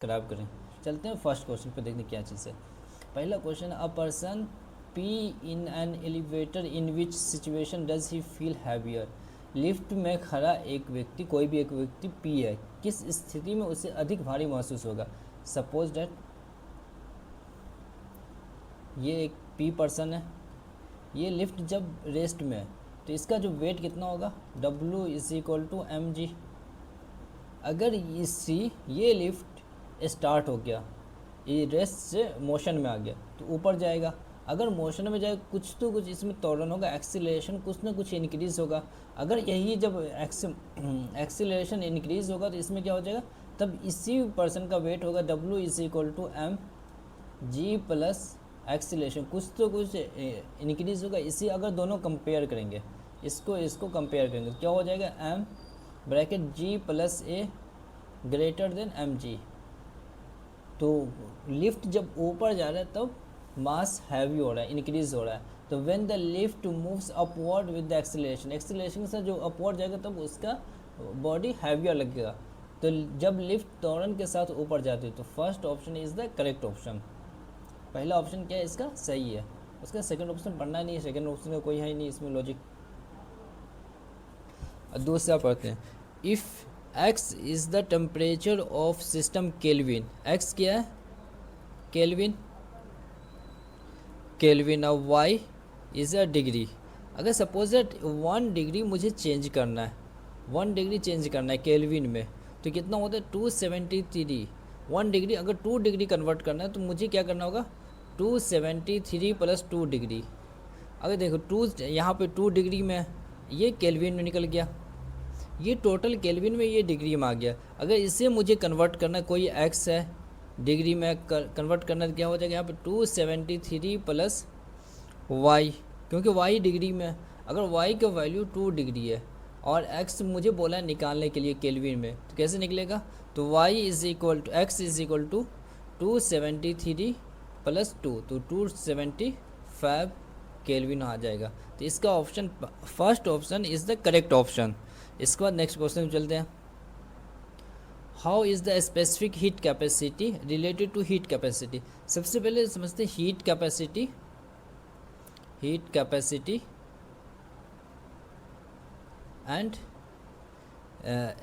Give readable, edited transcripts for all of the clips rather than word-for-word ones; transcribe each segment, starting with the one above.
खराब करें। चलते हैं फर्स्ट क्वेश्चन पे, देखने क्या चीज़ है। पहला question, a person P in an elevator in which situation does he feel heavier. Lift में खड़ा एक व्यक्ति, कोई भी एक व्यक्ति पी है, किस स्थिति में उसे अधिक भारी महसूस होगा। सपोज डैट ये एक पी पर्सन है, ये लिफ्ट जब रेस्ट में है तो इसका जो वेट कितना होगा, W is equal to mg। अगर ये लिफ्ट स्टार्ट हो गया, ये रेस्ट से मोशन में आ गया तो ऊपर जाएगा। अगर मोशन में जाए कुछ तो कुछ इसमें त्वरण होगा, एक्सीलरेशन कुछ ना कुछ इंक्रीज होगा। अगर यही जब एक्सीलरेशन इंक्रीज होगा तो इसमें क्या हो जाएगा, तब इसी पर्सन का वेट होगा W is equal to M G plus acceleration, कुछ तो कुछ इंक्रीज होगा। इसी अगर दोनों कंपेयर करेंगे, इसको कंपेयर करेंगे तो क्या हो जाएगा, एम ब्रैकेट जी प्लस ए ग्रेटर देन एम जी। तो लिफ्ट जब ऊपर जा रहा है तब मास हैवी हो रहा है, इंक्रीज हो रहा है। तो when the lift moves upward with the acceleration, acceleration से जो अपवर्ड जाएगा तब उसका बॉडी हैवियर लगेगा। तो जब लिफ्ट त्वरण के साथ ऊपर जाती है तो first option is the correct option. पहला ऑप्शन क्या है इसका सही है, उसका सेकंड ऑप्शन पढ़ना नहीं है, सेकंड ऑप्शन का कोई है ही नहीं इसमें लॉजिक। दूसरा पढ़ते हैं, if x is the temperature of system kelvin, x क्या है kelvin, kelvin of y is a degree. अगर सपोज दैट 1 डिग्री मुझे चेंज करना है, 1 डिग्री चेंज करना है केल्विन में, तो कितना होता है 273। 1 डिग्री अगर 2 डिग्री कन्वर्ट करना है तो मुझे क्या करना होगा, 273 प्लस 2 डिग्री। अगर देखो 2 यहाँ पे 2 डिग्री में, ये केल्विन में निकल गया, ये टोटल केल्विन में, ये डिग्री में आ गया। अगर इसे मुझे कन्वर्ट करना, कोई एक्स है डिग्री में कन्वर्ट करना तो क्या हो जाएगा यहाँ पे 273 प्लस वाई, क्योंकि वाई डिग्री में, अगर वाई का वैल्यू 2 डिग्री है और एक्स मुझे बोला है निकालने के लिए केल्विन में, तो कैसे निकलेगा, तो Y is equal to X is equal to 273 plus 2, तो 275 केल्विन आ जाएगा। तो इसका option first option is the correct option. इसके बाद नेक्स्ट क्वेश्चन में चलते हैं, how is the specific heat capacity related to heat capacity. सबसे पहले समझते हैं heat capacity, heat capacity and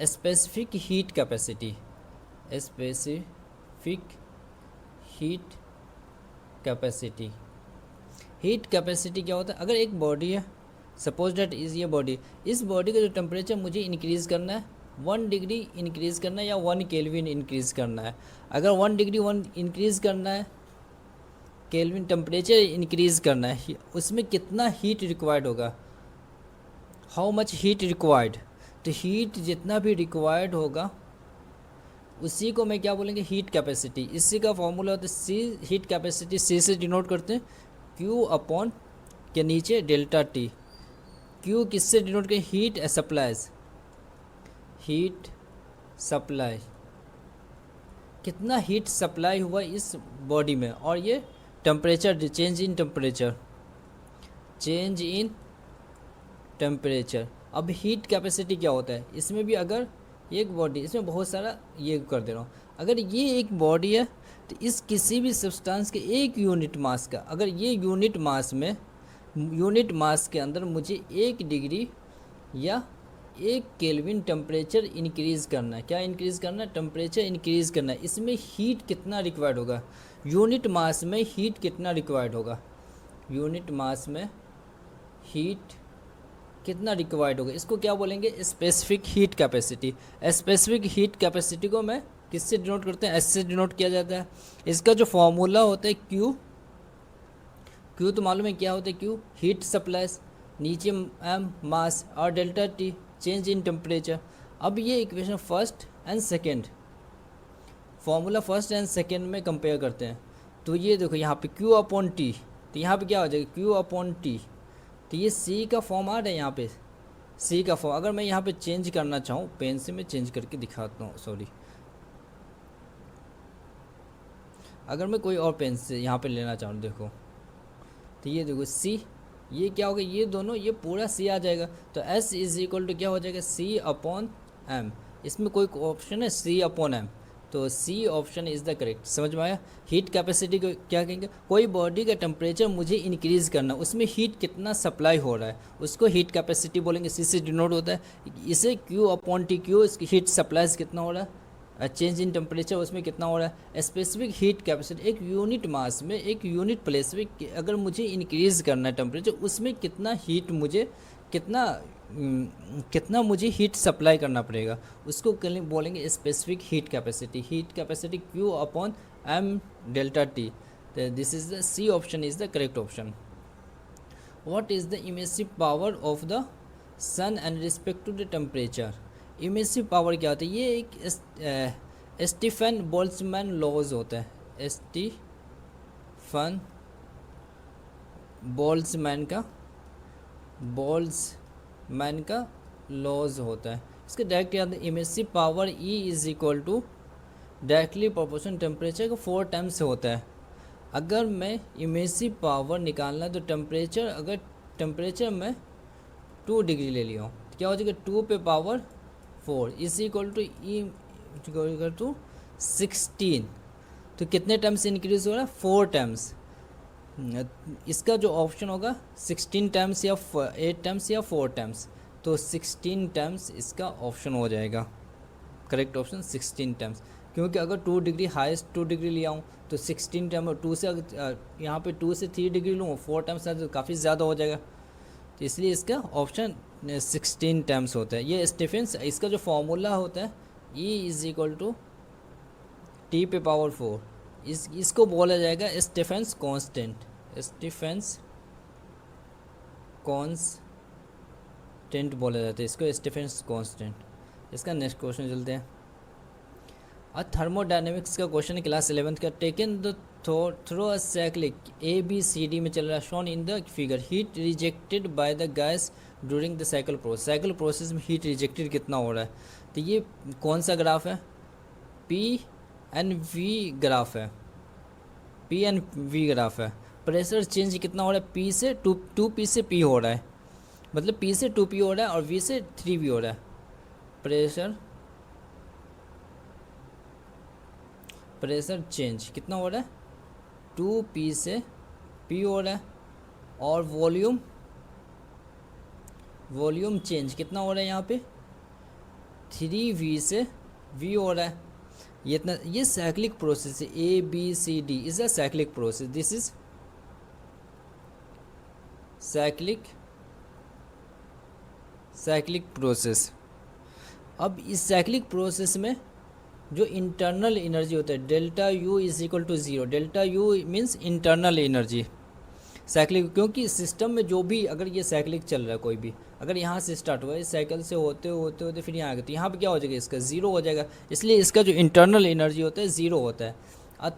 specific heat capacity, specific heat capacity. Heat capacity क्या होता है, अगर एक बॉडी है, सपोज डेट इज़ ये बॉडी, इस बॉडी का जो टेम्परेचर मुझे इंक्रीज़ करना है, 1 डिग्री इंक्रीज़ करना है या 1 केल्विन इंक्रीज़ करना है। अगर 1 डिग्री 1 इंक्रीज़ करना है, केल्विन टेम्परेचर इंक्रीज़ करना है, उसमें कितना हीट रिक्वायर्ड होगा, हाउ मच हीट रिक्वायर्ड। तो हीट जितना भी रिक्वायर्ड होगा उसी को मैं क्या बोलेंगे, हीट कैपेसिटी। इसी का फॉर्मूला होता है सी, हीट कैपेसिटी सी से डिनोट करते हैं, क्यू अपॉन के नीचे डेल्टा टी। क्यू किससे डिनोट करें, हीट सप्लाईज, हीट सप्लाई, कितना हीट सप्लाई हुआ इस बॉडी में, और ये temperature, change in temperature, change in temperature. अब हीट कैपेसिटी क्या होता है, इसमें भी अगर एक बॉडी, इसमें बहुत सारा ये कर दे रहा हूँ, अगर ये एक बॉडी है तो इस किसी भी सब्सटेंस के एक यूनिट मास का, अगर ये यूनिट मास में, यूनिट मास के अंदर मुझे 1 डिग्री या 1 केल्विन टेम्परेचर इंक्रीज़ करना है, क्या इंक्रीज़ करना है, टेम्परेचर इंक्रीज़ करना है, इसमें हीट कितना रिक्वायर्ड होगा, यूनिट मास में हीट कितना रिक्वायर्ड होगा, यूनिट मास में हीट कितना रिक्वायर्ड होगा, इसको क्या बोलेंगे, specific heat capacity. Specific heat capacity को मैं किससे डिनोट करते हैं, एस से डिनोट किया जाता है। इसका जो फॉर्मूला होता है क्यू, क्यू तो मालूम है क्या होता है, क्यू हीट सप्लाईज, नीचे एम मास और delta T change in temperature. अब ये equation first and second, formula first and second में कंपेयर करते हैं, तो ये देखो यहाँ पे क्यू अपॉन टी, तो यहाँ पे क्या हो जाएगा, क्यू अपॉन टी, तो ये सी का फॉर्म आ रहा है यहाँ पे, सी का फॉर्म। अगर मैं यहाँ पे चेंज करना चाहूँ, पेन से मैं चेंज करके दिखाता हूँ, सॉरी, अगर मैं कोई और पेन से यहाँ पे लेना चाहूँ, देखो तो ये देखो सी, ये क्या होगा, ये दोनों, ये पूरा सी आ जाएगा, तो एस इज इक्वल टू क्या हो जाएगा, सी अपॉन एम। इसमें कोई ऑप्शन है सी अपॉन एम, तो C option is the correct. समझ में आया? हीट कैपेसिटी को क्या कहेंगे? कोई बॉडी का टेम्परेचर मुझे इंक्रीज़ करना, उसमें हीट कितना सप्लाई हो रहा है उसको हीट कैपेसिटी बोलेंगे। सी से डिनोट होता है। इसे क्यू अपॉन टी क्यू, इसकी हीट सप्लाईज कितना हो रहा है, चेंज इन टेम्परेचर उसमें कितना हो रहा है। स्पेसिफिक हीट कैपेसिटी एक यूनिट मास में, एक यूनिट प्लेस में अगर मुझे इंक्रीज़ करना है टेम्परेचर, उसमें कितना हीट मुझे कितना मुझे हीट सप्लाई करना पड़ेगा, उसको बोलेंगे specific heat capacity. Heat capacity Q upon M delta T. This is the C option is the correct option. What is the emissive power of the sun and respect to the temperature? Emissive power क्या होता है? ये एक Stefan Boltzmann laws होता है। Stefan Boltzmann का laws होता है। इसके डायरेक्ट याद है, emissive power E is equal to directly proportion temperature का 4 टाइम्स होता है। अगर मैं इमिसिव पावर निकालना तो टेम्परेचर में 2 डिग्री ले लिया हूँ तो क्या हो जाएगा, 2 पे power 4 is equal to equal to 16। तो कितने टाइम्स इंक्रीज हो रहा है? 4 टाइम्स। इसका जो ऑप्शन होगा 16 टाइम्स या 8 टाइम्स या 4 टाइम्स, तो 16 टाइम्स इसका ऑप्शन हो जाएगा। करेक्ट ऑप्शन 16 टाइम्स, क्योंकि अगर 2 डिग्री हाईएस्ट 2 डिग्री लिया हूँ तो 16 टाइम 2 से यहाँ पे 2 से 3 डिग्री लूँ 4 टाइम्स तो काफ़ी ज़्यादा हो जाएगा। तो इसलिए इसका ऑप्शन 16 टाइम्स होता है। ये स्टीफेंस, इसका जो फॉर्मूला होता है E is equal to T पे पावर 4, इसको बोला जाएगा स्टीफेंस कांस्टेंट। स्टीफेंस कांस्टेंट बोला जाता है इसको, स्टीफेंस कांस्टेंट। इसका नेक्स्ट क्वेश्चन चलते हैं। थर्मोडायनेमिक्स का क्वेश्चन क्लास 11th का। Taken the through a cyclic ABCD में चल रहा है, shown in the figure. Heat rejected by the gas during the cycle process में हीट रिजेक्टेड कितना हो रहा है? तो ये कौन सा ग्राफ है? PNV ग्राफ है। PNV ग्राफ है। प्रेशर चेंज कितना हो रहा है? P से 2P से P हो रहा है, मतलब P से 2P हो रहा है और V से 3V हो रहा है। प्रेशर चेंज कितना हो रहा है? 2P से P हो रहा है। और वॉल्यूम चेंज कितना हो रहा है यहाँ पे? 3V से V हो रहा है। ये साइक्लिक प्रोसेस है। ABCD is a cyclic process. This is cyclic process. अब इस साइक्लिक प्रोसेस में जो इंटरनल एनर्जी होता है delta U is equal to 0। Delta U means internal energy cyclic, क्योंकि सिस्टम में जो भी अगर ये साइक्लिक चल रहा है कोई भी, अगर यहाँ से स्टार्ट हुआ है इस साइकिल से होते फिर यहाँ आ गया, तो यहाँ पे क्या हो जाएगा? इसका 0 हो जाएगा। इसलिए इसका जो इंटरनल एनर्जी होता है 0 होता है। और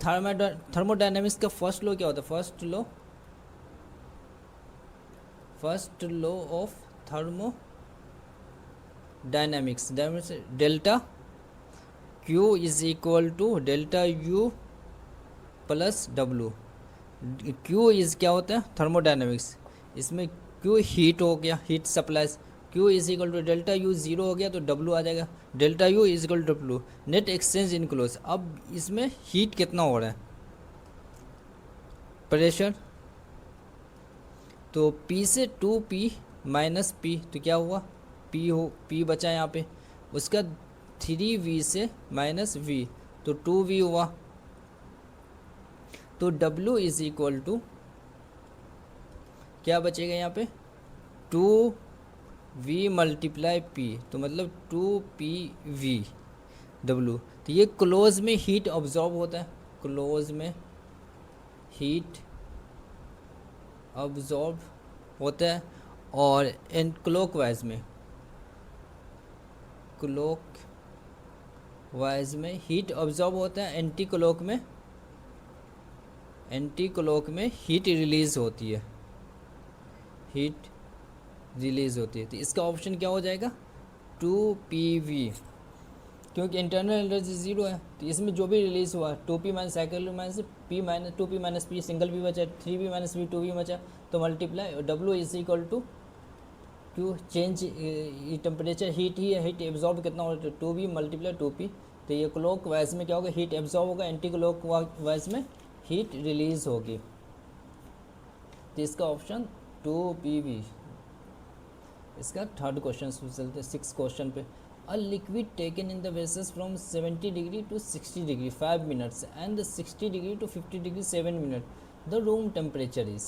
थर्मोडायनेमिक्स का फर्स्ट लॉ क्या होता है? First law of thermodynamics, delta Q is equal to delta U plus W। Q is क्या होता है? थर्मोडायनेमिक्स। इसमें Q हीट हो गया, heat supplies. Q is equal to delta U 0 हो गया तो W आ जाएगा। Delta U is equal to W। Net exchange in close. अब इसमें हीट कितना हो रहा है? प्रेशर, तो P से 2P माइनस P, तो क्या हुआ? P बचा यहाँ पे, उसका 3V से माइनस V, तो 2V हुआ। तो W इज इक्वल टू क्या बचेगा यहाँ पे? 2V मल्टीप्लाई P, तो मतलब 2PV W। तो ये क्लोज में हीट ऑब्जॉर्ब होता है, क्लोज में हीट ऑब्जॉर्ब होता है। और एंड क्लॉकवाइज में हीट ऑब्जॉर्ब होता है। एंटी क्लॉक में हीट रिलीज होती है, तो इसका ऑप्शन क्या हो जाएगा? 2PV, क्योंकि इंटरनल एनर्जी 0 है। तो इसमें जो भी रिलीज हुआ 2P minus cycle minus P minus 2P minus P, single P बचा, 3P माइनस V 2V बचा, तो multiply W is equal to Q change temperature, heat ही है, हीट एब्जॉर्ब कितना हो रहा है? 2V मल्टीप्लाई 2P, तो ये क्लॉक वाइज में क्या होगा, हीट एब्जॉर्ब होगा, एंटी क्लॉक वाइज में हीट रिलीज होगी। तो इसका ऑप्शन 2 इसका थर्ड क्वेश्चन से चलते हैं 6 क्वेश्चन पे। A liquid taken in the vessels from 70 degree to 60 degree 5 minutes and 60 degree to 50 degree 7 minute, the room temperature is.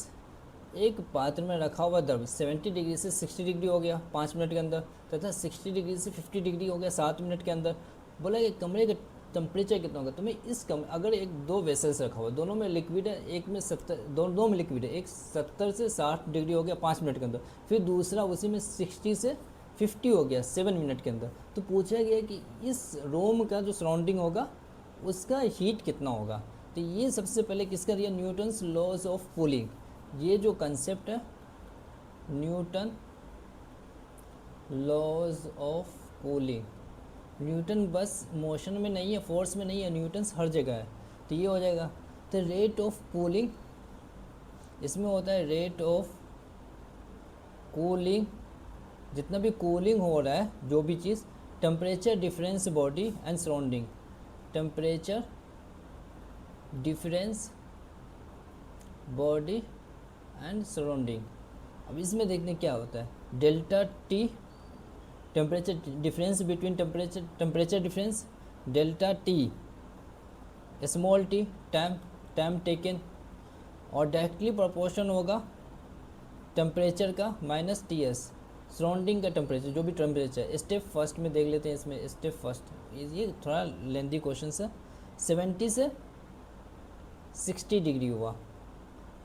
एक पात्र में रखा हुआ द्रव 70 डिग्री से 60 डिग्री हो गया 5 मिनट के अंदर, तथा 60 डिग्री से 50 डिग्री हो गया 7 मिनट के अंदर। बोला कि कमरे का टेम्परेचर कितना होगा। तो मैं इस अगर एक 2 वेसल्स रखा हुआ, दोनों में लिक्विड है, एक में 70, दो में लिक्विड है, एक 70 से 60 डिग्री हो गया 5 मिनट के अंदर, फिर दूसरा उसी में 60 से 50 हो गया 7 मिनट के अंदर। तो पूछा गया कि इस रूम का जो सराउंडिंग होगा उसका हीट कितना होगा। तो ये सबसे पहले किसका दिया, न्यूटन्स लॉज ऑफ कूलिंग। ये जो कंसेप्ट है Newton laws of cooling, Newton बस मोशन में नहीं है, फोर्स में नहीं है, न्यूटन्स हर जगह है। तो ये हो जाएगा। तो रेट ऑफ कूलिंग, इसमें होता है रेट ऑफ कूलिंग, जितना भी कूलिंग हो रहा है जो भी चीज़, temperature difference body and surrounding, temperature difference body and surrounding. अब इसमें देखने क्या होता है, delta T temperature difference between temperature difference, delta T small T time taken, और डायरेक्टली प्रोपोर्शन होगा टेम्परेचर का माइनस टी एस सराउंडिंग का टेम्परेचर, जो भी टेम्परेचर। स्टेप फर्स्ट में देख लेते हैं। इसमें स्टेप फर्स्ट, ये थोड़ा लेंदी क्वेश्चन है। 70 से 60 डिग्री हुआ,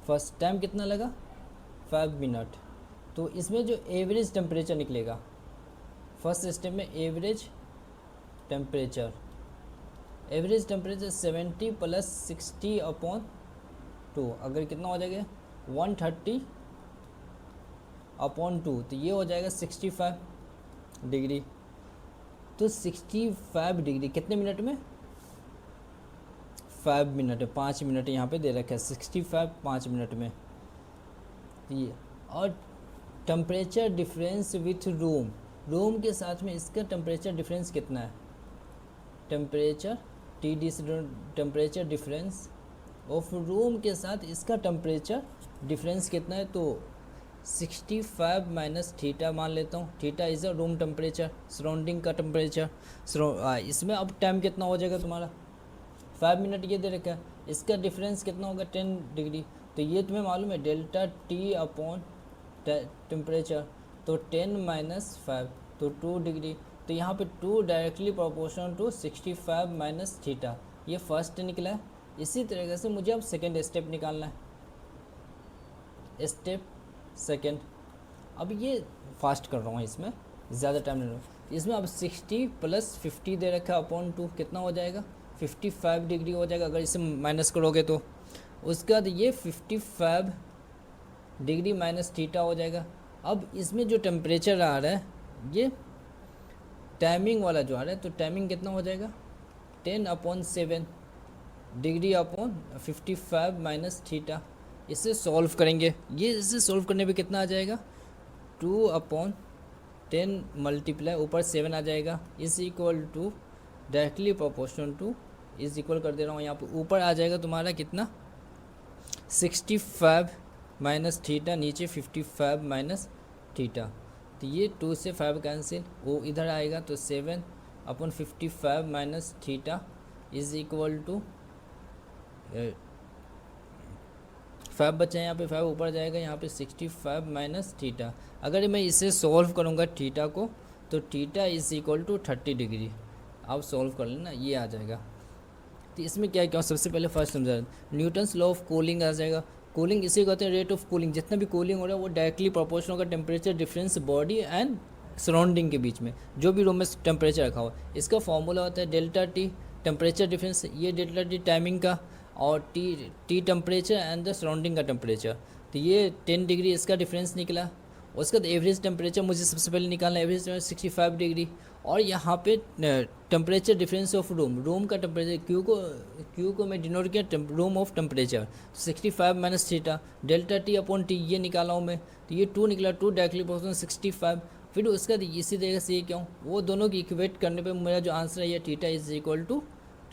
फर्स्ट टाइम कितना लगा 5 मिनट। तो इसमें जो एवरेज टेम्परेचर निकलेगा फर्स्ट स्टेप में, एवरेज टेम्परेचर 70 प्लस 60 अपॉन 2, अगर कितना हो जाएगा 130 अपॉन 2, तो ये हो जाएगा 65 डिग्री। तो 65 डिग्री कितने मिनट में, 5 मिनट है, 5 मिनट यहाँ पे दे रखा है 65 5 मिनट में ये। और टेम्परेचर डिफरेंस विथ रूम के साथ में इसका टेम्परेचर डिफरेंस कितना है, temperature temperature difference of room के साथ इसका टेम्परेचर डिफरेंस कितना है। तो 65 माइनस थीटा मान लेता हूँ, theta is a room temperature, surrounding का टेम्परेचर। इसमें अब टाइम कितना हो जाएगा तुम्हारा 5 मिनट ये दे रखा है, इसका डिफरेंस कितना होगा 10 डिग्री। तो ये तुम्हें मालूम है डेल्टा टी अपॉन टेम्परेचर, तो 10 माइनस 5 तो 2 डिग्री। तो यहाँ पे 2 directly proportional to 65 minus theta, ये फर्स्ट निकला है। इसी तरीके से मुझे अब सेकेंड स्टेप निकालना है, स्टेप सेकेंड। अब ये फास्ट कर रहा हूँ, इसमें ज़्यादा टाइम नहीं लूँ। इसमें अब 60 प्लस 50 दे रखा है अपॉन 2, कितना हो जाएगा 55 डिग्री हो जाएगा अगर इसे माइनस करोगे तो। उसके बाद ये 55 डिग्री माइनस थीटा हो जाएगा। अब इसमें जो टेम्परेचर आ रहा है ये टाइमिंग वाला जो आ रहा है, तो टाइमिंग कितना हो जाएगा 10/7 डिग्री अपॉन 55 माइनस थीटा। इसे सॉल्व करेंगे, ये इसे सॉल्व करने पे कितना आ जाएगा 2/10 मल्टीप्लाई ऊपर 7 आ जाएगा, is equal to directly proportional to, is equal कर दे रहा हूँ यहाँ पर, ऊपर आ जाएगा तुम्हारा कितना 65 माइनस थीटा, नीचे 55 माइनस थीटा। तो ये 2 से 5 कैंसिल, वो इधर आएगा तो 7/55 minus theta is equal to 5 बचा है यहाँ पे, 5 ऊपर जाएगा, यहाँ पे 65 माइनस थीटा। अगर मैं इसे सॉल्व करूँगा थीटा को, तो theta is equal to 30 degree. आप सॉल्व कर लेना, ये आ जाएगा। तो इसमें क्या क्या, सबसे पहले फर्स्ट समझा न्यूटन्स लॉ ऑफ कूलिंग आ जाएगा। कूलिंग इसे कहते हैं रेट ऑफ कूलिंग, जितना भी कूलिंग हो रहा है वो डायरेक्टली प्रोपोर्शनल होगा temperature difference body and surrounding के बीच में, जो भी रूम में टेम्परेचर रखा हुआ। इसका फॉर्मूला होता है डेल्टा टी टेम्परेचर डिफरेंस, ये डेल्टा टी टाइमिंग का, और T temperature and the surrounding का टेम्परेचर। तो ये 10 डिग्री इसका डिफरेंस निकला। उसका एवरेज टेम्परेचर मुझे सबसे पहले निकालना है, एवरेज 65 डिग्री। और यहाँ पे टेम्परेचर डिफरेंस ऑफ रूम का टेम्परेचर, क्यू को मैं डिनोट किया room of temperature, 65 minus theta delta T upon T, ये निकाला हूँ मैं। तो ये 2 निकला, 2 डायरेक्टली प्रोपोर्शनल 65, फिर उसका इसी तरीके से ये क्यों, वो दोनों की इक्वेट करने पे मेरा जो आंसर है ये theta is equal to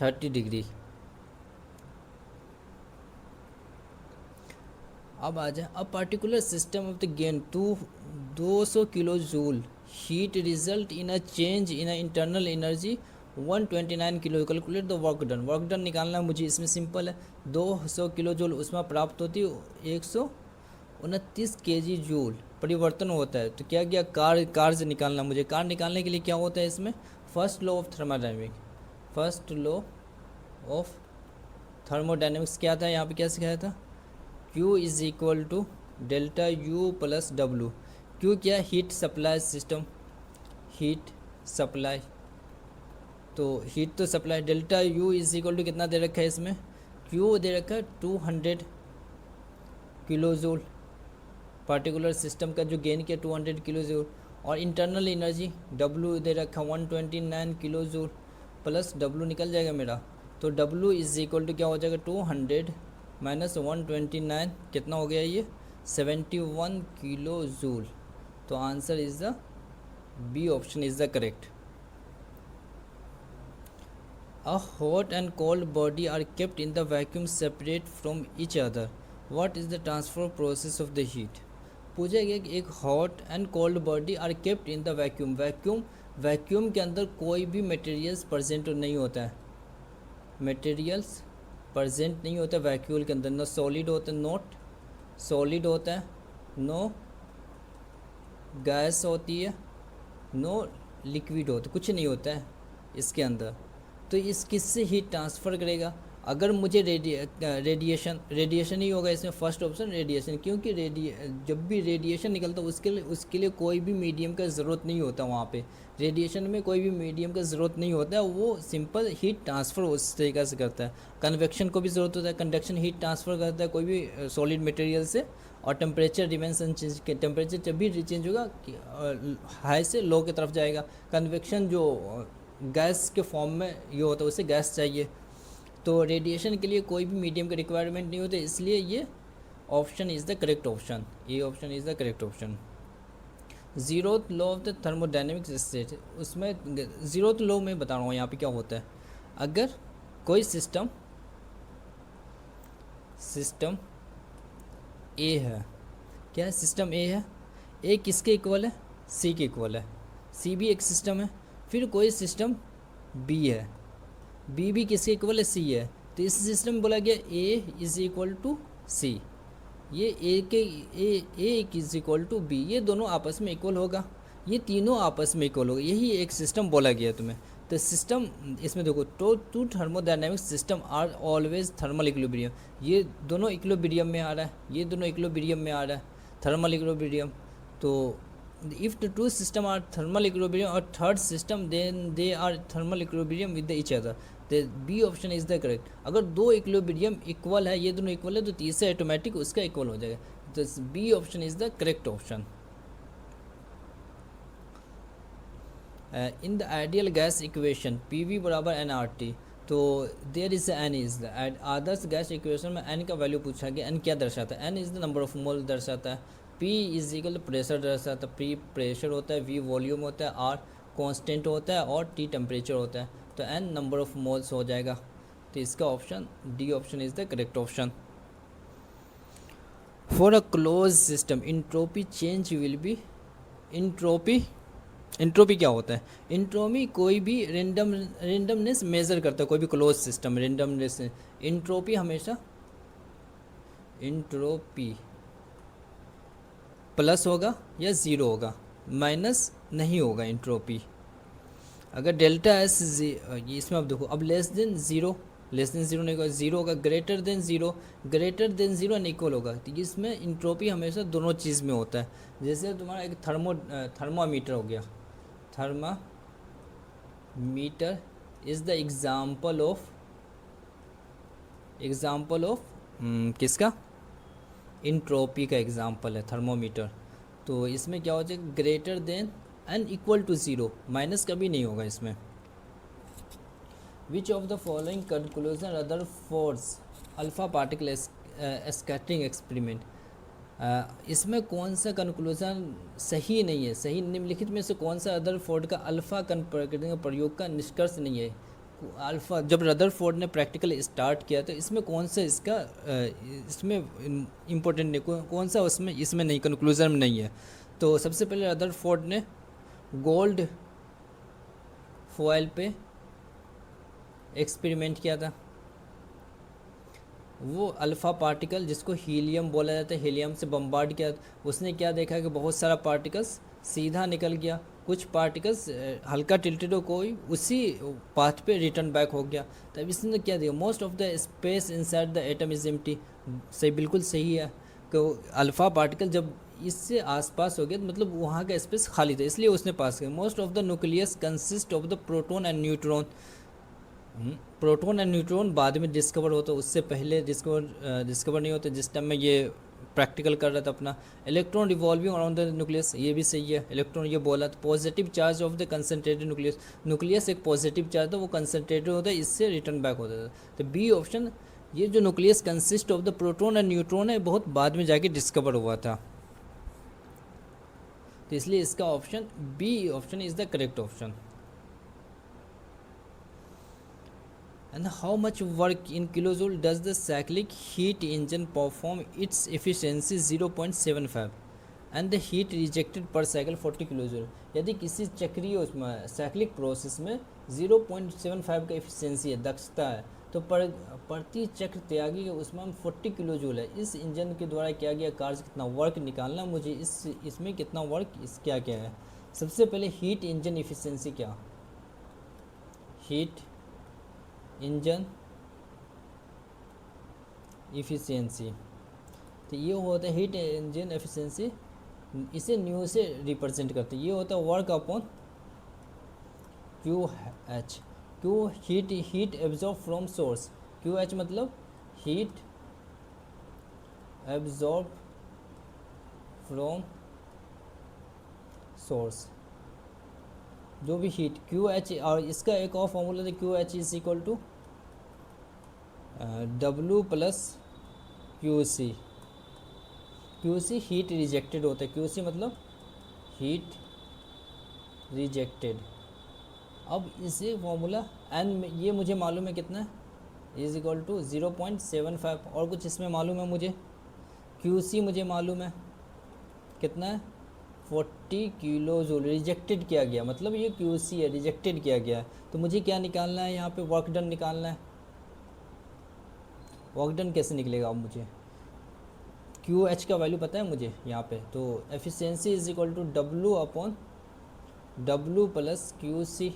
30 degree. अब आ जाए, अब particular system of the gain 200 kilo joule heat result in a change in a internal energy 129 kilo, calculate the work done. Work done निकालना है मुझे, इसमें सिंपल है, 200 किलो जूल उसमें प्राप्त होती है 129 केजी जूल परिवर्तन होता है। तो क्या किया, कार से निकालना मुझे। कार निकालने के लिए क्या होता है इसमें, first law of thermodynamic, first law of thermodynamics क्या था यहाँ पे, क्या सिखाया था, Q is equal to delta U plus W। Q क्या, heat supply system, heat supply, तो हीट तो supply, delta U is equal to कितना दे रखा है इसमें, Q दे रखा है 200 किलो जूल, पार्टिकुलर सिस्टम का जो गेन किया 200 किलो जूल, और इंटरनल एनर्जी W दे रखा 129 किलो जूल, प्लस W निकल जाएगा मेरा, तो W इज इक्वल टू क्या हो जाएगा, 200 माइनस 129 कितना हो गया ये, 71 किलो जूल। तो answer is the B option is the correct. A hot and cold body are kept in the vacuum separate from each other. What is the transfer process of the heat? पूछा गया कि एक hot and cold body are kept in the vacuum, vacuum के अंदर कोई भी materials present नहीं होता है, मटेरियल्स प्रेजेंट नहीं होता वैक्यूल के अंदर, नो सॉलिड होता है, नॉट सॉलिड होता है, नो गैस होती है, नो लिक्विड होता है, कुछ नहीं होता है इसके अंदर। तो इस किससे हीट ट्रांसफ़र करेगा, अगर मुझे रेडिएशन ही होगा इसमें, फर्स्ट ऑप्शन रेडिएशन, क्योंकि जब भी रेडिएशन निकलता है उसके लिए कोई भी मीडियम का ज़रूरत नहीं होता, वहाँ पे रेडिएशन में कोई भी मीडियम का ज़रूरत नहीं होता है, वो सिंपल हीट ट्रांसफ़र उस तरीक़े से करता है। कन्वेक्शन को भी ज़रूरत होता है, कंडक्शन हीट ट्रांसफ़र करता है कोई भी सॉलिड मटेरियल से, और टेम्परेचर रिमेंस अनचेंज, टेम्परेचर जब भी चेंज होगा हाई से लो की तरफ जाएगा। कन्वेक्शन जो गैस के फॉर्म में ये होता है, उसे गैस चाहिए, तो रेडिएशन के लिए कोई भी मीडियम का रिक्वायरमेंट नहीं होता, इसलिए ये option is the correct option, ये option is the correct option. Zeroth law of the thermodynamics state, उसमें जीरोथ लॉ में बता रहा हूँ यहाँ पे क्या होता है, अगर कोई सिस्टम ए है, क्या है, सिस्टम ए है, ए किसके इक्वल है, सी के इक्वल है, सी भी एक सिस्टम है, फिर कोई सिस्टम बी है, बी भी किसके इक्वल है, सी है, तो इस सिस्टम में बोला गया ए इज इक्वल टू सी, ये ए इज इक्वल टू बी, ये दोनों आपस में इक्वल होगा, ये तीनों आपस में इक्वल होगा, यही एक सिस्टम बोला गया तुम्हें। तो सिस्टम इसमें देखो, तो two thermodynamic system are always thermal equilibrium, ये दोनों इक्विलिब्रियम में आ रहा है, ये दोनों इक्विलिब्रियम में आ रहा है, थर्मल इक्विलिब्रियम। तो if the two system are thermal equilibrium or third system then they are thermal equilibrium with each other, the B option is the correct। अगर दो इक्विलिब्रियम इक्वल है, ये दोनों इक्वल है, तो तीसरा ऑटोमेटिक उसका इक्वल हो जाएगा, तो B option is the correct option. In the ideal gas equation PV बराबर nRT, तो there is n is the आदर्श गैस इक्वेशन में n का वैल्यू पूछा गया, n क्या दर्शाता है, n is the number of mole दर्शाता है, P इज इक्वल प्रेशर दर्शाता है, P प्रेशर होता है, V वॉल्यूम होता है, R कांस्टेंट होता है, और T टेम्परेचर होता है, तो n नंबर ऑफ मोल्स हो जाएगा, तो इसका option D option is the correct option. For a close system entropy change will be, entropy क्या होता है, इंट्रोपी कोई भी रेंडमनेस मेज़र करता है, कोई भी क्लोज सिस्टम रेंडमनेस, इंट्रोपी हमेशा इंट्रोपी प्लस होगा या ज़ीरो होगा, माइनस नहीं होगा इंट्रोपी। अगर डेल्टा एस इसमें अब देखो, अब लेस देन ज़ीरो नहीं होगा, ज़ीरो होगा, greater than zero and equal होगा, तो इसमें इंट्रोपी हमेशा दोनों चीज़ में होता है। जैसे तुम्हारा एक थर्मामीटर हो गया, thermometer is the example of किसका, इंट्रोपी का एग्जाम्पल है थर्मोमीटर। तो इसमें क्या हो जाएगा, greater than and equal to zero, minus कभी नहीं होगा इसमें। Which of the following conclusion other force alpha particle scattering experiment, इसमें कौन सा कंक्लूजन सही नहीं है, सही निम्नलिखित में से कौन सा रदरफोर्ड का अल्फा प्रकृति प्रयोग का निष्कर्ष नहीं है। अल्फा जब रदरफोर्ड ने प्रैक्टिकल स्टार्ट किया तो इसमें कौन सा इसका इसमें इम्पोर्टेंट नहीं, कौन सा उसमें इसमें नहीं, कंक्लूजन में नहीं है। तो सबसे पहले रदरफोर्ड ने गोल्ड फॉयल पे एक्सपेरिमेंट किया था। वो अल्फ़ा पार्टिकल जिसको हीलियम बोला जाता है, हीलियम से बम्बार्ड किया, उसने क्या देखा कि बहुत सारा पार्टिकल्स सीधा निकल गया, कुछ पार्टिकल्स हल्का टिल्टेड हो, कोई उसी पाथ पे रिटर्न बैक हो गया। तब इसने क्या दिया, most of the space inside the atom is empty. सही, बिल्कुल सही है कि अल्फ़ा पार्टिकल जब इससे आसपास हो गया तो मतलब वहाँ का स्पेस खाली था, इसलिए उसने पास किया। Most of the nucleus consist of the proton and neutron. Proton and neutron बाद में डिस्कवर होता, उससे पहले डिस्कवर नहीं होते जिस टाइम में ये प्रैक्टिकल कर रहा था अपना। Electron revolving around the nucleus, ये भी सही है, इलेक्ट्रॉन ये बोला था। Positive charge of the concentrated nucleus, nucleus एक पॉजिटिव चार्ज था, वो कंसनट्रेटेड होता है, इससे रिटर्न बैक होता था। तो बी ऑप्शन, ये जो nucleus consist of the proton and neutron है, बहुत बाद में जाके डिस्कवर हुआ था, तो इसलिए इसका option B option is the correct option. And how much work in kilojoule does the cyclic heat engine perform? Its efficiency 0.75 and the heat rejected per cycle 40 kilojoule. यदि किसी चक्रीय उसमें साइक्लिक प्रोसेस में 0.75 का एफिशिएंसी है, दक्षता है, तो प्रति चक्र त्यागी उसमें हम 40 किलोजूल है। इस इंजन के द्वारा किया गया कार्य कितना वर्क निकालना, मुझे इसमें कितना वर्क क्या क्या है। सबसे पहले हीट इंजन एफिशिएंसी क्या, हीट इंजन इफ़िशियंसी, तो ये होता है हीट इंजन एफिशिएंसी, इसे न्यू से रिप्रेजेंट करते हैं। ये होता है work upon Q H. Q heat absorb from source, Q H मतलब हीट एब्जॉर्ब फ्रॉम सोर्स, जो भी हीट क्यू एच, और इसका एक और फॉर्मूला था Q H is equal to W plus Q C. Q C heat rejected होता है, क्यू सी मतलब हीट रिजेक्टेड। अब इसे फॉर्मूला एन, ये मुझे मालूम है कितना है, इज इक्वल टू 0.75, और कुछ इसमें मालूम है मुझे, क्यू सी मुझे मालूम है कितना है 40 किलो जूल। रिजेक्टेड किया गया मतलब ये क्यू सी है, रिजेक्टेड किया गया है, तो मुझे क्या निकालना है, यहाँ पे वर्क डन निकालना है। वर्क डन कैसे निकलेगा, अब मुझे क्यू एच का वैल्यू पता है मुझे यहाँ पे, तो efficiency is equal to W upon W plus Q C.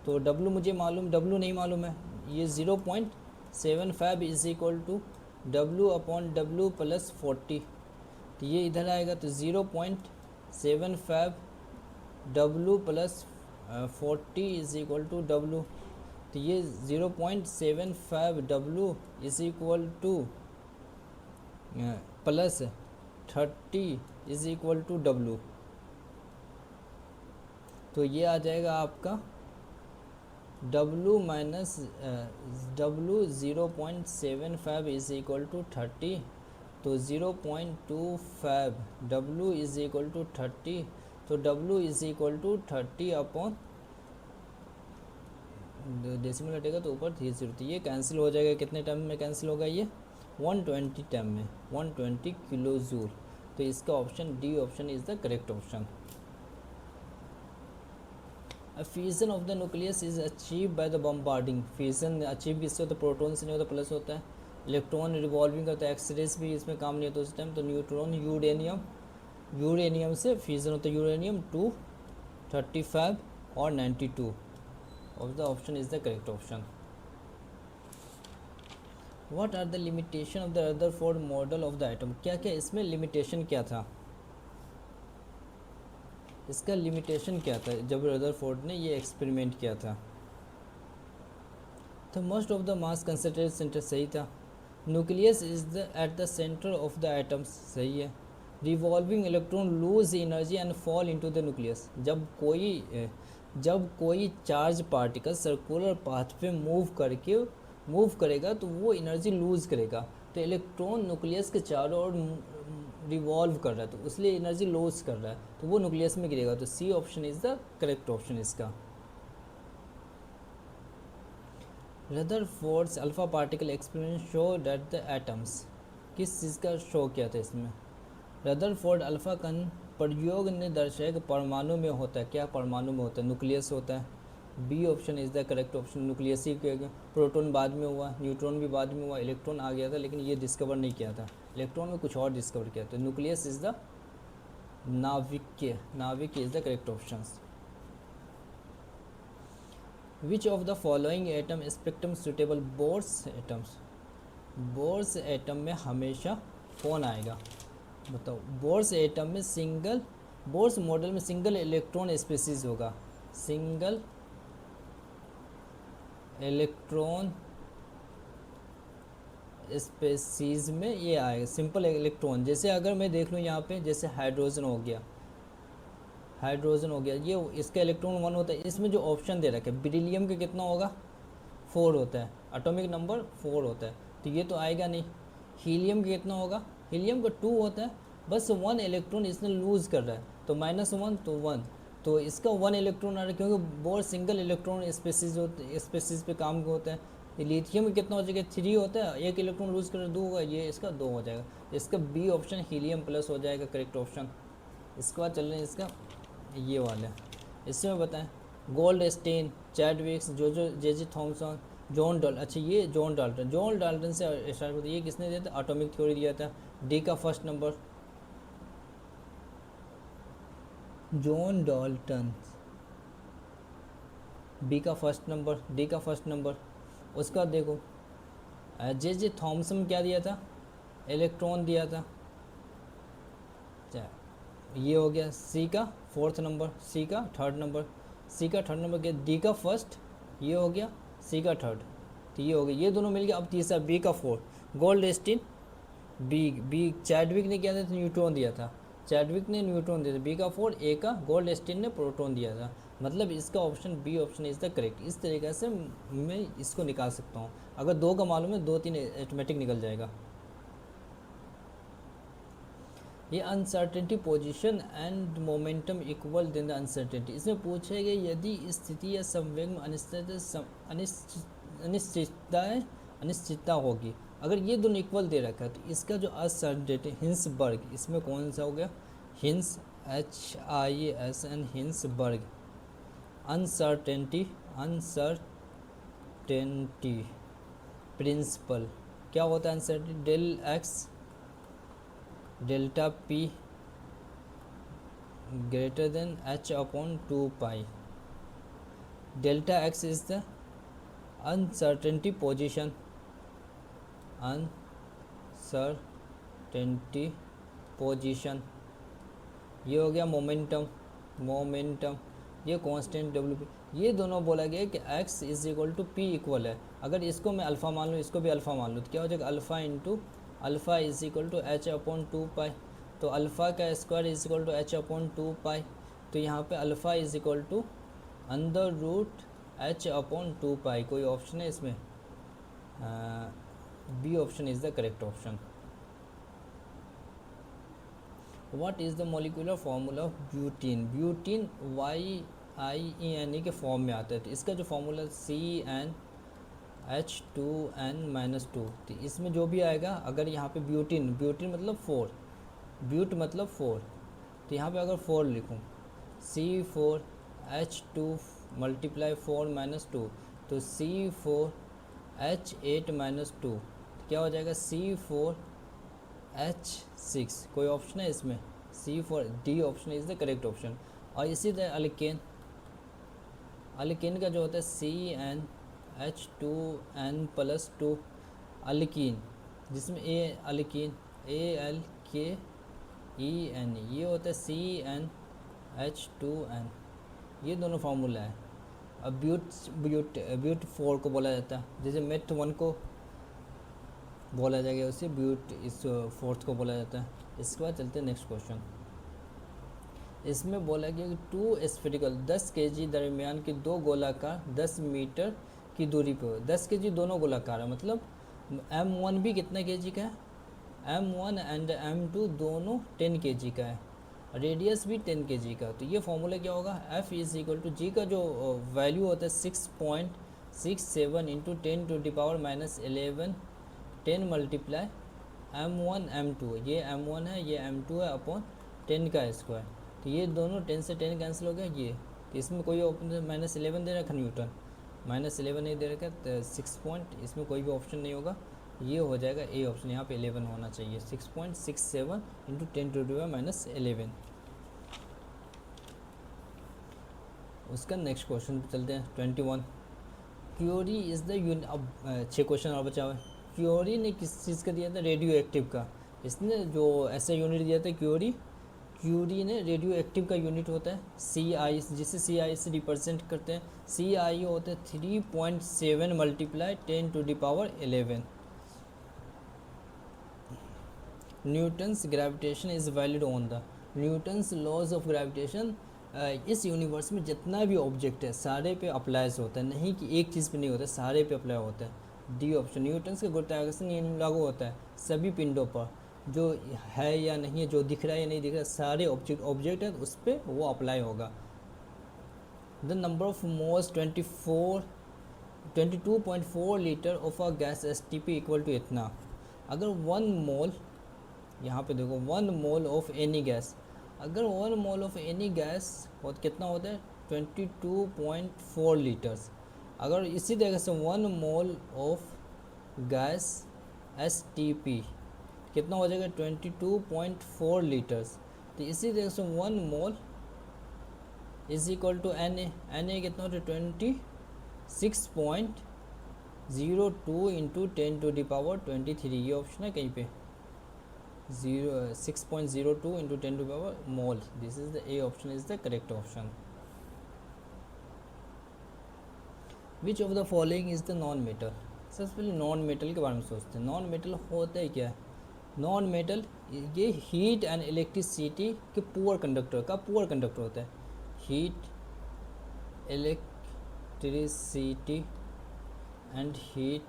तो डब्लू मुझे मालूम, डब्लू नहीं मालूम है, ये 0.75 is equal to W upon W plus 40, तो ये इधर आएगा, तो 0.75 W plus 40 is equal to W, तो ये 0.75 W is equal to plus 30 is equal to W, तो ये आ जाएगा आपका W minus W 0.75 is equal to 30, तो 0.25 डब्लू इज इक्वल टू 30, तो W is equal to 30 upon decimal हटेगा तो ऊपर 30, तो ये कैंसिल हो जाएगा, कितने टाइम में कैंसिल होगा ये 120 टाइम में, 120 किलो जूल। तो इसका option D option is the correct option. Fusion of the nucleus is achieve by the bombarding. Fusion achieve किससे होता है, प्रोटॉन से नहीं होता, प्लस होता है। इलेक्ट्रॉन रिवॉल्विंग करता है, एक्सरेस भी इसमें काम नहीं होता उस टाइम, तो न्यूट्रॉन यूरेनियम से फ्यूजन होता है, यूरेनियम 235 और 92 of the option is the correct option. What are the limitation of the Rutherford model of the atom, क्या क्या इसमें लिमिटेशन क्या था, इसका लिमिटेशन क्या था जब रदरफोर्ड ने ये एक्सपेरिमेंट किया था। तो most of the mass concentrated centre सही था। Nucleus is the at the centre of the atoms सही है। Revolving electron lose energy and fall into the nucleus, जब कोई चार्ज पार्टिकल सर्कुलर पाथ पे मूव करेगा तो वो एनर्जी लूज़ करेगा, तो इलेक्ट्रॉन न्यूक्लियस के चारों ओर रिवॉल्व कर रहा है, तो इसलिए एनर्जी लॉस कर रहा है, तो वो न्यूक्लियस में गिरेगा। तो C option is the correct option इसका। Rutherford's alpha particle experiment show that the atoms, किस चीज़ का शो किया था इसमें? रदरफोर्ड अल्फा कण प्रयोग ने दर्शाया कि परमाणु में होता है। क्या परमाणु में होता है? न्यूक्लियस होता है। B option is the correct option. Nucleus ही किया गया। प्रोटॉन बाद में हुआ, न्यूट्रॉन भी बाद में हुआ, इलेक्ट्रॉन आ गया था, लेकिन ये डिस्कवर नहीं किया था। इलेक्ट्रॉन में कुछ और डिस्कवर किया था। न्यूक्लियस इज़ द नाविक is the correct option. Which of the following atom spectrum suitable Bohr's atoms, Bohr's atom में हमेशा कौन आएगा? बताओ। बोर्स एटम में सिंगल, बोर्स मॉडल में सिंगल इलेक्ट्रॉन स्पीसीज होगा। सिंगल इलेक्ट्रॉन स्पीसीज में ये आएगा सिंपल इलेक्ट्रॉन। जैसे अगर मैं देख लूँ यहाँ पे, जैसे हाइड्रोजन हो गया, हाइड्रोजन हो गया, ये इसका इलेक्ट्रॉन 1 होता है। इसमें जो ऑप्शन दे रखे बेरिलियम के कितना होगा? 4 होता है, एटॉमिक नंबर 4 होता है, तो ये तो आएगा नहीं। हीलियम का कितना होगा? हीलियम का 2 होता है, बस 1 इलेक्ट्रॉन इसने लूज़ कर रहा है, तो -1 तो 1, तो इसका 1 इलेक्ट्रॉन आ रहा है, क्योंकि बहुत सिंगल इलेक्ट्रॉन स्पेसिस पे काम होता है। लिथियम में कितना हो जाएगा? 3 होता है, 1 इलेक्ट्रॉन लूज़ कर 2 होगा, ये इसका 2 हो जाएगा। इसका बी ऑप्शन हीलियम प्लस हो जाएगा करेक्ट ऑप्शन। इसके बाद चल रहे हैं इसका ये वाला, इसमें बताएं। Goldstein, Chadwick's, J Thomson, John Dalton. अच्छा ये जॉन डाल्टन से स्टार्ट होता है। ये किसने दिया था? एटॉमिक थ्योरी दिया था। डी का first number John Dalton, B का फर्स्ट नंबर, डी का फर्स्ट नंबर। उसका देखो जे थॉमसन क्या दिया था? इलेक्ट्रॉन दिया था। ये हो गया। सी का फोर्थ नंबर, सी का थर्ड नंबर, सी का थर्ड नंबर गया। डी का फर्स्ट, ये हो गया। सी का थर्ड, तो ये हो गया। ये दोनों मिल गया। अब तीसरा बी का fourth, Goldstein. B Chadwick ने क्या दिया था? न्यूट्रॉन दिया था। चैडविक ने न्यूट्रॉन दिया था। बी का 4, ए का गोल्ड स्टीन ने प्रोटॉन दिया था। मतलब इसका option B option is the correct. इस तरीके से मैं इसको निकाल सकता हूँ। अगर 2 का मालूम है, 2-3 ऑटोमेटिक निकल जाएगा। ये uncertainty position and momentum equal than the uncertainty. इसमें पूछे गए यदि स्थिति या संवेग में अनिश्चितता होगी, अगर ये दोनों इक्वल दे रखा है, तो इसका जो अनसर्टेनिटी हिंसबर्ग, इसमें कौन सा हो गया? हिंस, HISN, हिंसबर्ग। अनसर्टेनिटी प्रिंसिपल क्या होता है? Uncertainty del x delta P greater than H/2 pi. Delta X is the uncertainty position, uncertainty position। ये हो गया मोमेंटम, ये कांस्टेंट WP। ये दोनों बोला गया कि x is equal to P equal है। अगर इसको मैं अल्फ़ा मान लूँ, इसको भी अल्फ़ा मान लूँ, तो क्या हो जाएगा? Alpha into alpha is equal to H/2 pi. तो अल्फ़ा का square is equal to H/2 pi. तो यहाँ पे alpha is equal to under root H/2 pi. कोई ऑप्शन है इसमें? B option is the correct option. What is the molecular formula of butene? Butene YIENE के form में आता है। तो इसका जो फार्मूला CnH2n-2, तो इसमें जो भी आएगा, अगर यहाँ पे ब्यूटीन मतलब 4, ब्यूट मतलब 4, तो यहाँ पे अगर 4 लिखूँ, C4H2 मल्टीप्लाई 4-2, तो C4H8-2, क्या हो जाएगा? C4H6। कोई ऑप्शन है इसमें? C4, D option is the correct option. और इसी तरह अल्केन का जो होता है CnH2n+2 अल्कीन, जिसमें अल्कीन ALKEN, ये होता है CnH2n। ये दोनों फार्मूला है। अब ब्यूट 4 को बोला जाता है, जैसे मेथ 1 को बोला जाएगा, उसे ब्यूट इस 4th को बोला जाता है। इसके बाद चलते हैं नेक्स्ट क्वेश्चन। इसमें बोला गया कि 2 स्फेरिकल 10 kg दरमियान के 2 गोलाकार 10 मीटर की दूरी पर, 10 kg दोनों गोलाकार है, मतलब M1 भी कितना kg का है? M1 एंड M2 दोनों 10 kg का है, रेडियस भी 10 kg का। तो ये फॉर्मूला क्या होगा, F इज इक्वल टू जी का जो वैल्यू होता है 6.67 इंटू 10⁻⁻11, 10 मल्टीप्लाई M1 M2, ये M1 है ये M2 है अपॉन 10 का स्क्वायर। तो ये दोनों 10 से 10 कैंसिल हो गया ये, तो इसमें कोई -11 दे रखा न्यूटन, -11 नहीं दे रखा, तो 6 पॉइंट, इसमें कोई भी ऑप्शन नहीं होगा, ये हो जाएगा ए ऑप्शन, यहाँ पे 11 होना चाहिए। 6.67 इंटू 10⁻⁻11। उसका नेक्स्ट क्वेश्चन पे चलते हैं 21। क्यूरी इज़ द यूनिट, अब 6 क्वेश्चन और बचा हुआ है। क्यूरी ने किस चीज़ का दिया था, रेडियो एक्टिव का। इसने जो ऐसा यूनिट दिया था क्यूरी, क्यूरी ने रेडियो एक्टिव का यूनिट होता है CI, जिसे CI से रिप्रेजेंट करते हैं। CI होता है 3.7 multiply 10⁻11। Newton's gravitation is valid on the, Newton's laws of gravitation इस यूनिवर्स में जितना भी ऑब्जेक्ट है सारे पे अप्लाइज होता है, नहीं कि एक चीज़ पे नहीं होता है, सारे पे अप्लाई होता है। डी ऑप्शन, न्यूटन्स का गुरुत्वाकर्षण नियम लागू होता है सभी पिंडों पर, जो है या नहीं है, जो दिख रहा है या नहीं दिख रहा है, सारे ऑब्जेक्ट है उस पर वो अप्लाई होगा। The number of moles 22.4 litre of a gas STP equal to इतना। अगर 1 मोल, यहाँ पे देखो 1 मोल ऑफ एनी गैस, अगर 1 मोल ऑफ एनी गैस और कितना होता है 22.4 लीटर्स। अगर इसी तरह से 1 मोल ऑफ गैस STP कितना हो जाएगा 22.4 लीटर्स। तो इसी तरह से 1 mole is equal to Na कितना होता है 26.02 इंटू 10⁻23। ये ऑप्शन है कहीं पे 6.02 into 10⁻, mole, this is the A option is the correct option. Which of the following is the non metal. सबसे पहले नॉन मेटल के बारे में सोचते हैं। नॉन मेटल होता है क्या, नॉन मेटल ये हीट एंड इलेक्ट्रिसिटी के पुअर कंडक्टर का पुअर कंडक्टर होता है। Heat, electricity and heat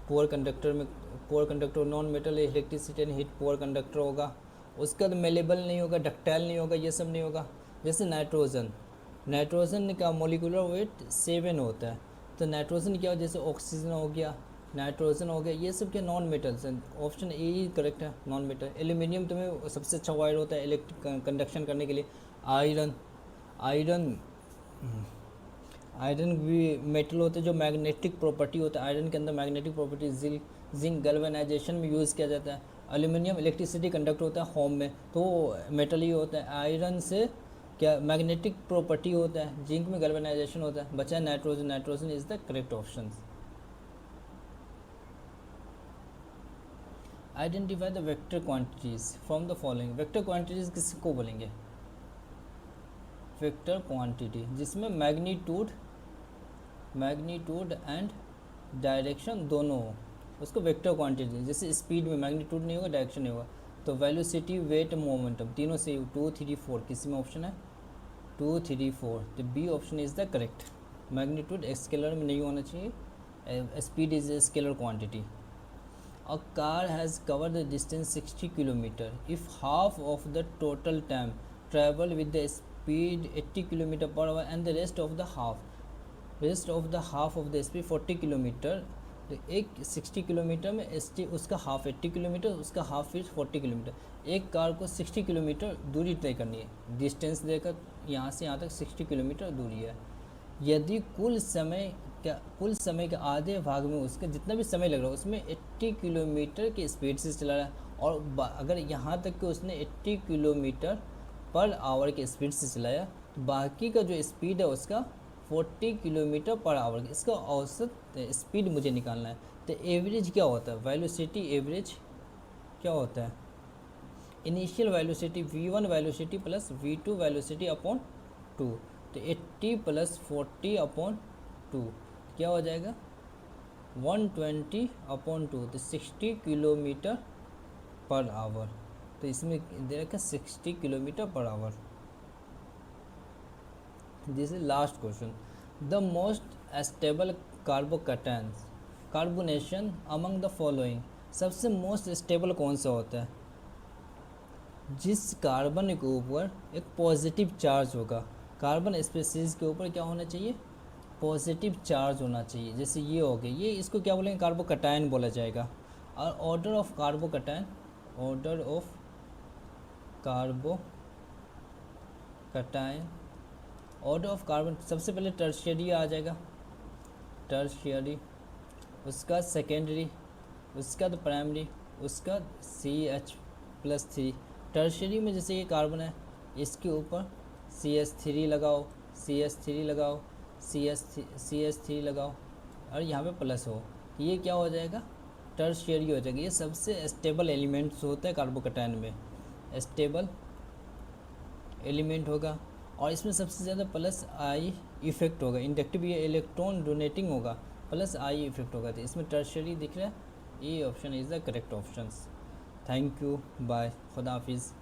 poor conductor में, poor conductor non metal, electricity and heat poor conductor होगा। उसका तो मेलेबल नहीं होगा, डक्टाइल नहीं होगा, ये सब नहीं होगा। जैसे नाइट्रोजन, नाइट्रोजन का मोलिकुलर वेट 7 होता है। तो नाइट्रोजन क्या हो, जैसे ऑक्सीजन हो गया, नाइट्रोजन हो गया, ये सब क्या नॉन मेटल्स हैं। ऑप्शन ए ही करेक्ट है, नॉन मेटल। एल्यूमिनियम तुम्हें सबसे अच्छा वायर होता है इलेक्ट्रिक कंडक्शन करने के लिए। आयरन, आयरन आयरन भी मेटल होते हैं जो मैग्नेटिक प्रॉपर्टी होता है, आयरन के अंदर मैग्नेटिक प्रॉपर्टी। जिंक गैल्वेनाइजेशन में यूज़ किया जाता है। एल्यूमिनियम इलेक्ट्रिसिटी कंडक्ट होता है होम में, तो मेटल ही होता है। आयरन से क्या मैग्नेटिक प्रॉपर्टी होता है, जिंक में गैल्वेनाइजेशन होता है। बचा nitrogen, nitrogen is the correct option. Identify the vector quantities from the following. Vector quantities किसको बोलेंगे, वेक्टर क्वांटिटी जिसमें मैग्नीट्यूड एंड डायरेक्शन दोनों हो, उसको वेक्टर क्वांटिटी। जैसे स्पीड में मैग्नीट्यूड नहीं होगा, डायरेक्शन नहीं होगा। तो वेलोसिटी, वेट, मोमेंटम तीनों से 2, 3, 4 किसी में ऑप्शन है 2, 3, 4। तो B option is the correct. Magnitude scalar में नहीं होना चाहिए, speed is a scalar quantity. A car has cover the distance 60 kilometre if half of the total time travel with the speed 80 kilometre per hour and the rest of the half of the speed 40 kilometre. तो एक 60 kilometre में उसका half 80 kilometre, उसका half फिर 40 kilometre. एक car को 60 kilometre दूरी तय करनी है, डिस्टेंस देकर यहाँ से यहाँ तक 60 किलोमीटर दूरी है। यदि कुल समय के आधे भाग में उसका जितना भी समय लग रहा है उसमें 80 किलोमीटर की स्पीड से चला रहा है, और अगर यहाँ तक कि उसने 80 किलोमीटर पर आवर की स्पीड से चलाया, तो बाकी का जो स्पीड है उसका 40 किलोमीटर पर आवर। इसका औसत स्पीड मुझे निकालना है। तो एवरेज क्या होता है, वेलोसिटी एवरेज क्या होता है, initial velocity v1 velocity plus v2 velocity upon 2। तो 80 प्लस 40 अपॉन 2 क्या हो जाएगा 120 अपॉन 2, तो 60 किलोमीटर पर आवर। तो इसमें दे रखा 60 kilometre per our. This is last question. The most stable carbocations carbonation among the following सबसे मोस्ट स्टेबल कौन सा होता है? जिस कार्बन के ऊपर एक पॉजिटिव चार्ज होगा। कार्बन स्पीसीज के ऊपर क्या होना चाहिए? पॉजिटिव चार्ज होना चाहिए। जैसे ये हो गया, ये इसको क्या बोलेंगे? कार्बोकैटायन बोला जाएगा। और order of carbocation, order of carbocation, order of carbon, सबसे पहले टर्शियरी आ जाएगा, टर्शियरी, उसका सेकेंडरी, उसका तो प्राइमरी, उसका CH+3। टर्शियरी में जैसे ये कार्बन है, इसके ऊपर CH3 लगाओ, CH3 लगाओ, CH3 लगाओ, और यहाँ पे प्लस हो, ये क्या हो जाएगा? टर्शियरी हो जाएगा। ये सबसे स्टेबल एलिमेंट्स होता है कार्बोकैटायन में, स्टेबल एलिमेंट होगा। और इसमें सबसे ज़्यादा प्लस आई इफेक्ट होगा, इंडक्टिव, ये इलेक्ट्रॉन डोनेटिंग होगा, प्लस आई इफेक्ट होगा। तो इसमें टर्शियरी दिख रहा है, ये option is the correct option. Thank you, bye, खुदा हाफिज़।